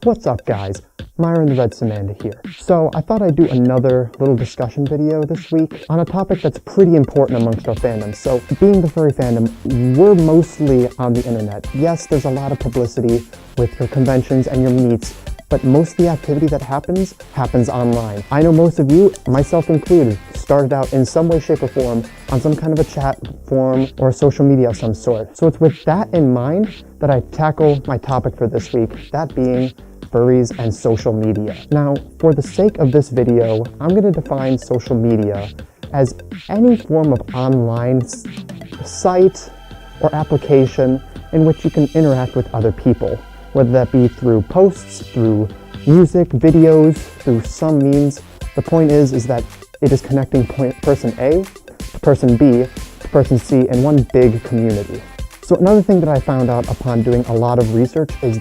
What's up guys, Myron the Red Samanda here. So I thought I'd do another little discussion video this week on a topic that's pretty important amongst our fandom. So being the furry fandom, we're mostly on the internet. Yes, there's a lot of publicity with your conventions and your meets, but most of the activity that happens online. I know most of you, myself included, started out in some way, shape, or form on some kind of a chat forum or social media of some sort. So it's with that in mind that I tackle my topic for this week, that being furries and social media. Now, for the sake of this video, I'm going to define social media as any form of online site or application in which you can interact with other people, whether that be through posts, through music, videos, through some means. The point is that it is connecting person A to person B to person C in one big community. So another thing that I found out upon doing a lot of research is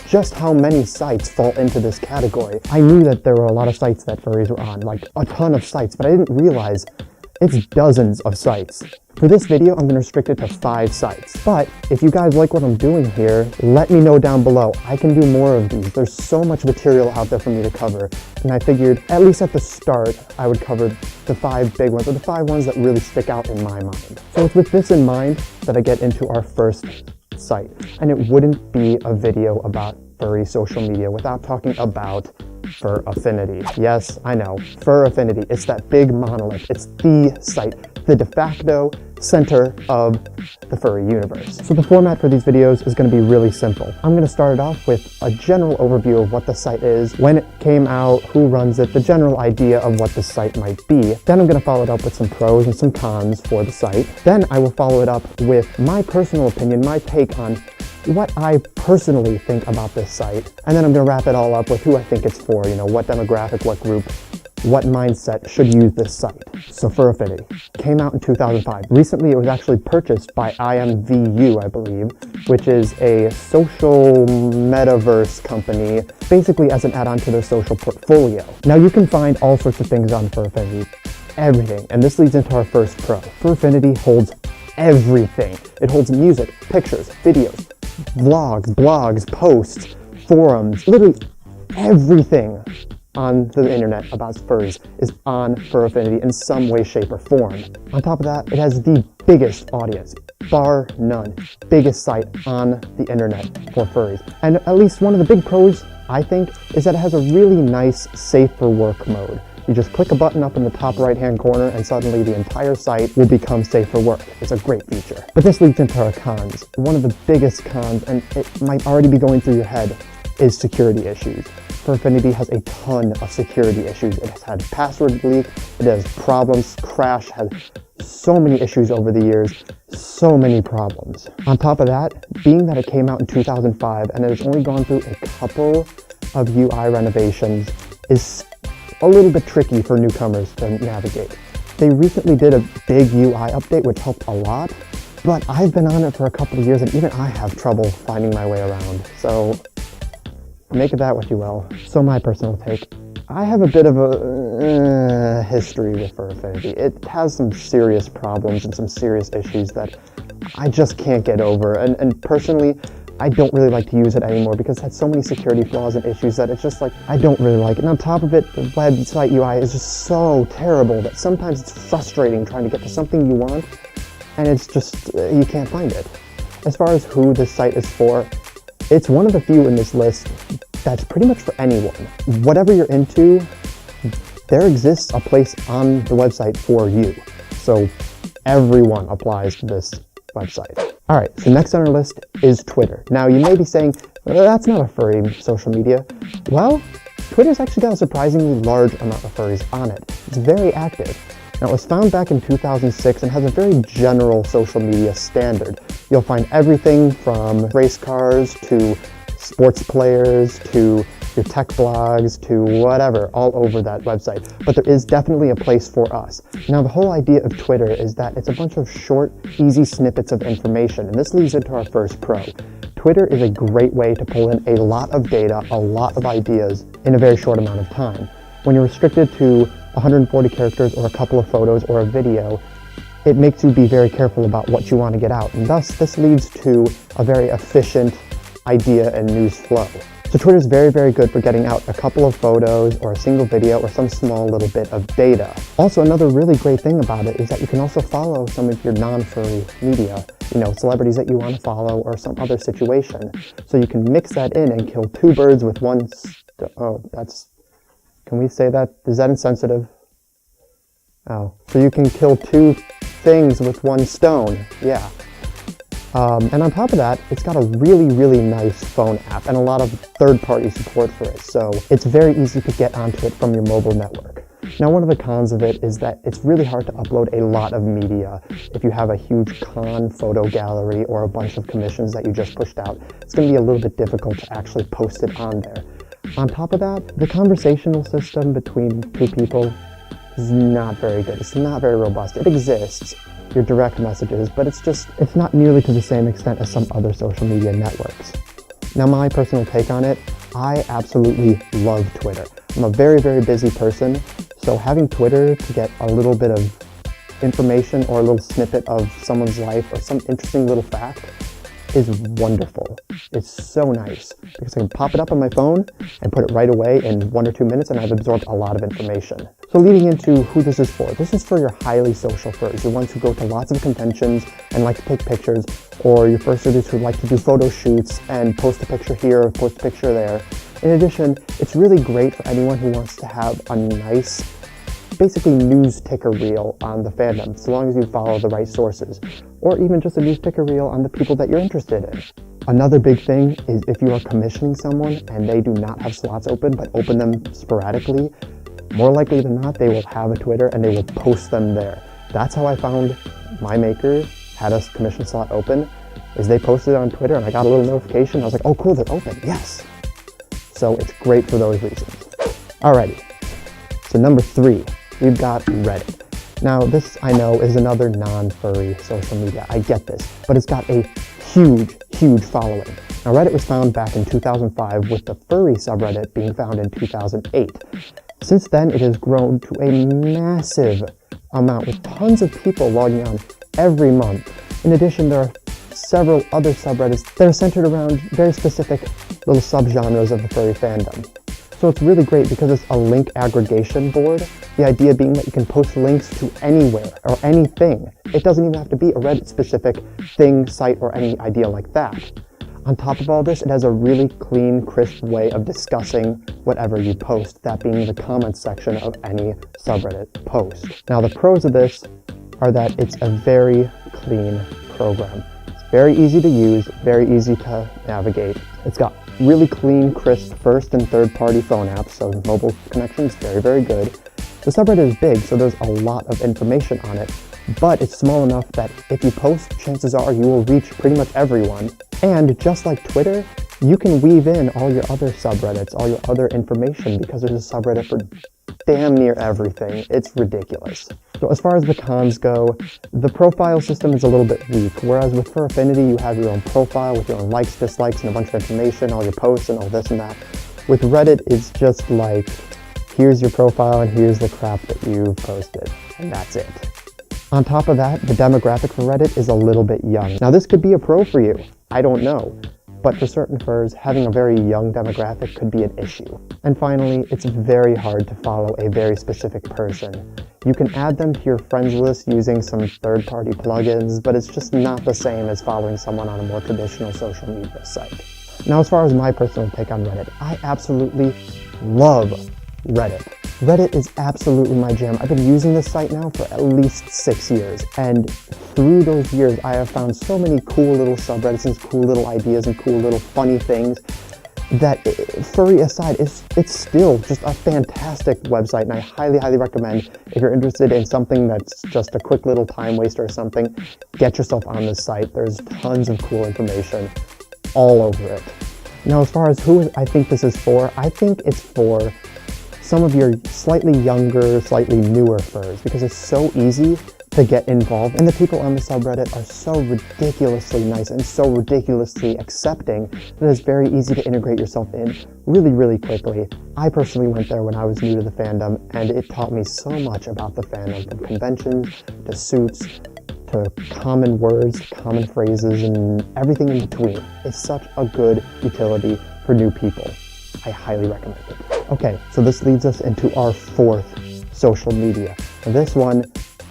just how many sites fall into this category. I knew that there were a lot of sites that furries were on, like a ton of sites, but I didn't realize it's dozens of sites. For this video, I'm going to restrict it to 5 sites. But if you guys like what I'm doing here, let me know down below. I can do more of these. There's so much material out there for me to cover. And I figured, at least at the start, I would cover the 5 big ones, or the 5 ones that really stick out in my mind. So it's with this in mind that I get into our first site. And it wouldn't be a video about furry social media without talking about Fur Affinity. Yes, I know, Fur Affinity. It's that big monolith. It's the site, the de facto center of the furry universe. So the format for these videos is going to be really simple. I'm going to start it off with a general overview of what the site is, when it came out, who runs it, the general idea of what the site might be. Then I'm going to follow it up with some pros and some cons for the site. Then I will follow it up with my personal opinion, my take on what I personally think about this site. And then I'm going to wrap it all up with who I think it's for, what demographic, what group, what mindset should use this site. So Fur Affinity came out in 2005. Recently, it was actually purchased by IMVU, I believe, which is a social metaverse company, basically as an add-on to their social portfolio. Now you can find all sorts of things on Fur Affinity, everything. And this leads into our first pro. Fur Affinity holds everything. It holds music, pictures, videos, vlogs, blogs, posts, forums, literally everything on the internet about furries is on Fur Affinity in some way, shape, or form. On top of that, it has the biggest audience, bar none, biggest site on the internet for furries. And at least one of the big pros, I think, is that it has a really nice safe for work mode. You just click a button up in the top right-hand corner and suddenly the entire site will become safe for work. It's a great feature. But this leads into our cons. One of the biggest cons, and it might already be going through your head, is security issues. Fur Affinity has a ton of security issues. It has had password leak, it has problems, crash, has so many issues over the years, so many problems. On top of that, being that it came out in 2005 and it has only gone through a couple of UI renovations is a little bit tricky for newcomers to navigate. They recently did a big UI update which helped a lot, but I've been on it for a couple of years and even I have trouble finding my way around. So make of that what you will. So my personal take, I have a bit of a history with Fur Affinity. It has some serious problems and some serious issues that I just can't get over. And personally, I don't really like to use it anymore because it had so many security flaws and issues that it's just like, I don't really like it. And on top of it, the website UI is just so terrible that sometimes it's frustrating trying to get to something you want and it's just, you can't find it. As far as who this site is for, it's one of the few in this list that's pretty much for anyone. Whatever you're into, there exists a place on the website for you. So everyone applies to this website. All right, so next on our list is Twitter. Now you may be saying, well, that's not a furry social media. Well, Twitter's actually got a surprisingly large amount of furries on it. It's very active. Now it was found back in 2006 and has a very general social media standard. You'll find everything from race cars to sports players to your tech blogs to whatever, all over that website. But there is definitely a place for us. Now the whole idea of Twitter is that it's a bunch of short, easy snippets of information, and this leads into our first pro. Twitter is a great way to pull in a lot of data, a lot of ideas in a very short amount of time. When you're restricted to 140 characters or a couple of photos or a video, it makes you be very careful about what you want to get out. And thus, this leads to a very efficient idea and news flow. So Twitter is very, very good for getting out a couple of photos or a single video or some small little bit of data. Also, another really great thing about it is that you can also follow some of your non-furry media, celebrities that you want to follow or some other situation. So you can mix that in and kill two birds with one can we say that? Is that insensitive? Oh, so you can kill two things with one stone. Yeah. And on top of that, it's got a really, really nice phone app and a lot of third-party support for it. So it's very easy to get onto it from your mobile network. Now, one of the cons of it is that it's really hard to upload a lot of media. If you have a huge con photo gallery or a bunch of commissions that you just pushed out, it's going to be a little bit difficult to actually post it on there. On top of that, the conversational system between two people is not very good. It's not very robust. It exists, your direct messages, but it's not nearly to the same extent as some other social media networks. Now, my personal take on it, I absolutely love Twitter. I'm a very, very busy person, so having Twitter to get a little bit of information or a little snippet of someone's life or some interesting little fact is wonderful. It's so nice because I can pop it up on my phone and put it right away in 1 or 2 minutes, and I've absorbed a lot of information. So leading into who this is for your highly social furs, your ones who go to lots of conventions and like to take pictures, or your fursuiters who like to do photo shoots and post a picture here or post a picture there. In addition, it's really great for anyone who wants to have a nice, basically news ticker reel on the fandom, so long as you follow the right sources, or even just a news ticker reel on the people that you're interested in. Another big thing is if you are commissioning someone and they do not have slots open, but open them sporadically, more likely than not, they will have a Twitter and they will post them there. That's how I found my maker had a commission slot open, is they posted it on Twitter and I got a little notification. I was like, oh cool, they're open, yes. So it's great for those reasons. Alrighty, so number 3. We've got Reddit. Now, this, I know, is another non-furry social media. I get this, but it's got a huge, huge following. Now, Reddit was founded back in 2005 with the furry subreddit being found in 2008. Since then, it has grown to a massive amount with tons of people logging on every month. In addition, there are several other subreddits that are centered around very specific little subgenres of the furry fandom. So it's really great because it's a link aggregation board. The idea being that you can post links to anywhere or anything. It doesn't even have to be a Reddit-specific thing, site, or any idea like that. On top of all this, it has a really clean, crisp way of discussing whatever you post, that being the comments section of any subreddit post. Now, the pros of this are that it's a very clean program. It's very easy to use, very easy to navigate. It's got really clean, crisp first and third party phone apps, so mobile connection is very, very good. The subreddit is big, so there's a lot of information on it, but it's small enough that if you post, chances are you will reach pretty much everyone. And just like Twitter, you can weave in all your other subreddits, all your other information, because there's a subreddit for damn near everything. It's ridiculous. So as far as the cons go, the profile system is a little bit weak, whereas with Fur Affinity, you have your own profile with your own likes, dislikes, and a bunch of information, all your posts and all this and that. With Reddit, it's just like, here's your profile and here's the crap that you've posted, and that's it. On top of that, the demographic for Reddit is a little bit young. Now this could be a pro for you, I don't know. But for certain furs, having a very young demographic could be an issue. And finally, it's very hard to follow a very specific person. You can add them to your friends list using some third-party plugins, but it's just not the same as following someone on a more traditional social media site. Now, as far as my personal take on Reddit, I absolutely love Reddit. Reddit is absolutely my jam. I've been using this site now for at least 6 years, and through those years I have found so many cool little subreddits and cool little ideas and cool little funny things that, furry aside, it's still just a fantastic website, and I highly, highly recommend if you're interested in something that's just a quick little time waster or something, get yourself on this site. There's tons of cool information all over it. Now, as far as who I think this is for, I think it's for some of your slightly younger, slightly newer furs, because it's so easy to get involved, and the people on the subreddit are so ridiculously nice and so ridiculously accepting that it's very easy to integrate yourself in really, really quickly. I personally went there when I was new to the fandom, and it taught me so much about the fandom, from conventions to suits to common words, common phrases, and everything in between. It's such a good utility for new people. I highly recommend it. Okay, so this leads us into our fourth social media. Now this one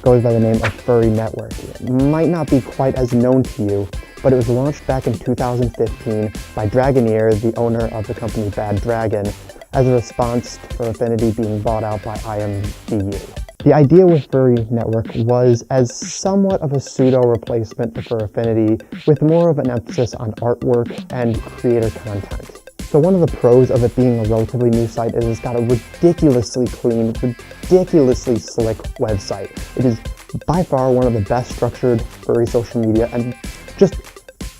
goes by the name of Furry Network. It might not be quite as known to you, but it was launched back in 2015 by Dragoneer, the owner of the company Bad Dragon, as a response to Furfinity being bought out by IMVU. The idea with Furry Network was as somewhat of a pseudo replacement for Furfinity, with more of an emphasis on artwork and creator content. So one of the pros of it being a relatively new site is it's got a ridiculously clean, ridiculously slick website. It is by far one of the best structured furry social media and just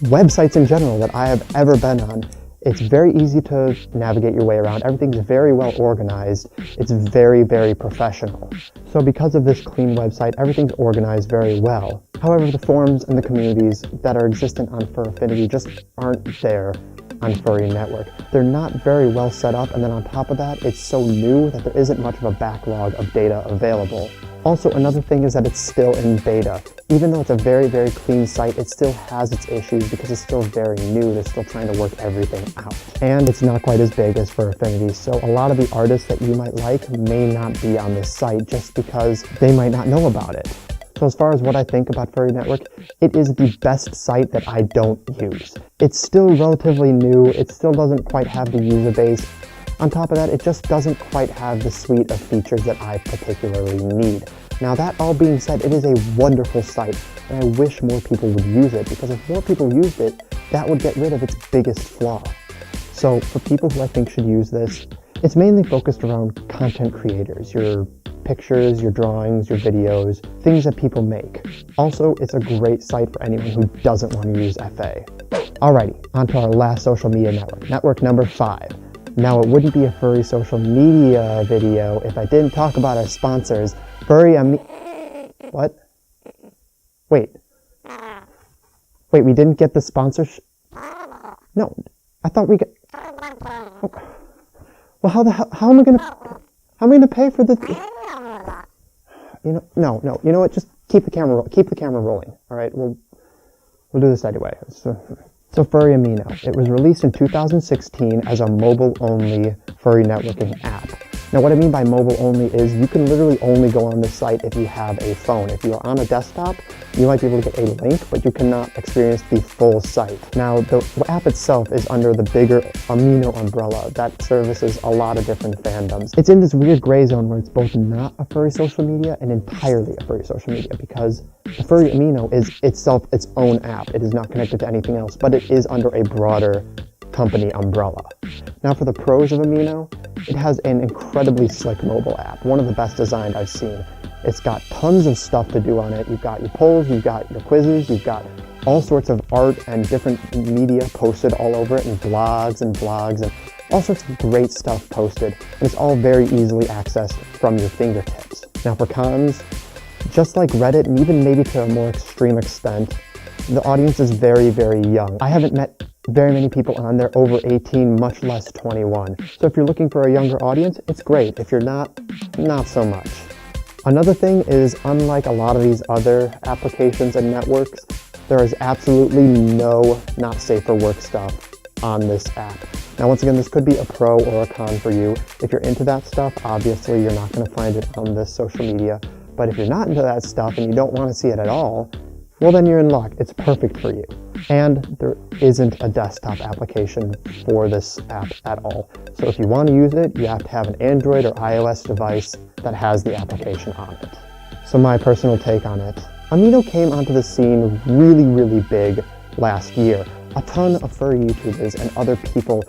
websites in general that I have ever been on. It's very easy to navigate your way around. Everything's very well organized. It's very, very professional. So because of this clean website, everything's organized very well. However, the forums and the communities that are existent on Furfinity just aren't there on Furry Network. They're not very well set up, and then on top of that, it's so new that there isn't much of a backlog of data available. Also, another thing is that it's still in beta. Even though it's a very, very clean site, it still has its issues because it's still very new. They're still trying to work everything out. And it's not quite as big as Furfinity, so a lot of the artists that you might like may not be on this site just because they might not know about it. So as far as what I think about Furry Network, it is the best site that I don't use. It's still relatively new. It still doesn't quite have the user base. On top of that, it just doesn't quite have the suite of features that I particularly need. Now that all being said, it is a wonderful site, and I wish more people would use it, because if more people used it, that would get rid of its biggest flaw. So for people who I think should use this, it's mainly focused around content creators, your pictures, your drawings, your videos, things that people make. Also, it's a great site for anyone who doesn't want to use FA. Alrighty, on to our last social media network, network number 5. Now, it wouldn't be a furry social media video if I didn't talk about our sponsors, What? Wait, we didn't get the sponsorship? No, I thought we got... Well, how am I gonna pay for the... No, you know what, just keep the camera rolling, alright? We'll do this anyway. So Furry Amino. It was released in 2016 as a mobile-only furry networking app. Now what I mean by mobile-only is you can literally only go on this site if you have a phone. If you're on a desktop, you might be able to get a link, but you cannot experience the full site. Now the app itself is under the bigger Amino umbrella that services a lot of different fandoms. It's in this weird gray zone where it's both not a furry social media and entirely a furry social media, because the Furry Amino is itself its own app. It is not connected to anything else, but it is under a broader company umbrella. Now for the pros of Amino, it has an incredibly slick mobile app, one of the best designed I've seen. It's got tons of stuff to do on it. You've got your polls, you've got your quizzes, you've got all sorts of art and different media posted all over it, and blogs and all sorts of great stuff posted. And it's all very easily accessed from your fingertips. Now for cons, just like Reddit, and even maybe to a more extreme extent, the audience is very, very young. I haven't met very many people on there over 18, much less 21. So if you're looking for a younger audience, it's great. If you're not so much. Another thing is, unlike a lot of these other applications and networks, there is absolutely no not safe for work stuff on this app. Now once again, this could be a pro or a con for you. If you're into that stuff, obviously you're not going to find it on this social media. But if you're not into that stuff and you don't want to see it at all, well then you're in luck. It's perfect for you. And there isn't a desktop application for this app at all. So if you want to use it, you have to have an Android or iOS device that has the application on it. So my personal take on it, Amino came onto the scene really, really big last year. A ton of furry YouTubers and other people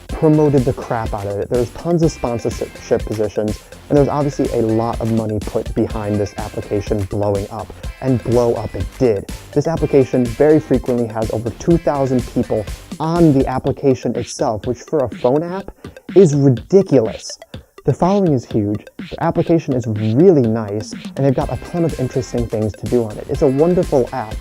promoted the crap out of it. There's tons of sponsorship positions, and there's obviously a lot of money put behind this application blowing up, and blow up it did. This application very frequently has over 2,000 people on the application itself, which for a phone app is ridiculous. The following is huge, the application is really nice, and they've got a ton of interesting things to do on it. It's a wonderful app,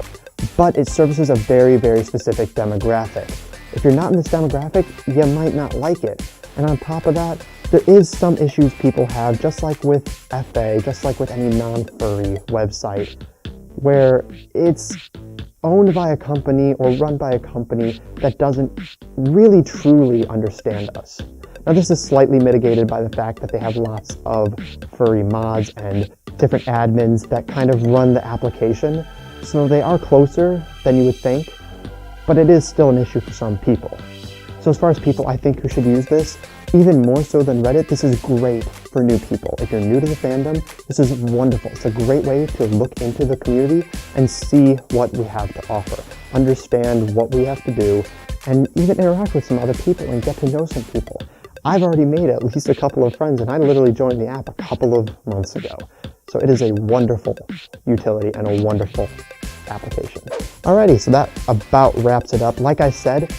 but it services a very, very specific demographic. If you're not in this demographic, you might not like it. And on top of that, there is some issues people have, just like with FA, just like with any non-furry website, where it's owned by a company or run by a company that doesn't really truly understand us. Now, this is slightly mitigated by the fact that they have lots of furry mods and different admins that kind of run the application, so they are closer than you would think, but it is still an issue for some people. So as far as people I think who should use this, even more so than Reddit, this is great for new people. If you're new to the fandom, this is wonderful. It's a great way to look into the community and see what we have to offer, understand what we have to do, and even interact with some other people and get to know some people. I've already made at least a couple of friends, and I literally joined the app a couple of months ago. So it is a wonderful utility and a wonderful application. Alrighty, so that about wraps it up. Like I said,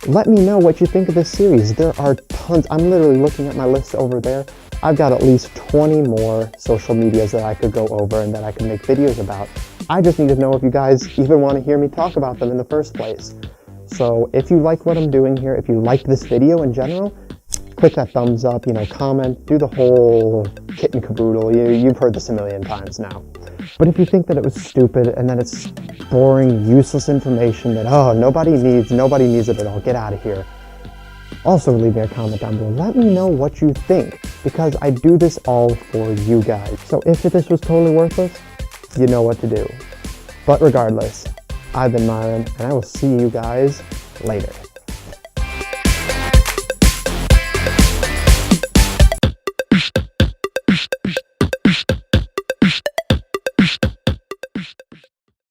let me know what you think of this series. There are tons. I'm literally looking at my list over there. I've got at least 20 more social medias that I could go over and that I could make videos about. I just need to know if you guys even want to hear me talk about them in the first place. So if you like what I'm doing here, if you liked this video in general, click that thumbs up, comment, do the whole kit and caboodle. You've heard this a million times now. But if you think that it was stupid and that it's boring, useless information that, nobody needs it at all, get out of here. Also leave me a comment down below. Let me know what you think, because I do this all for you guys. So if this was totally worthless, you know what to do. But regardless, I've been Myron, and I will see you guys later.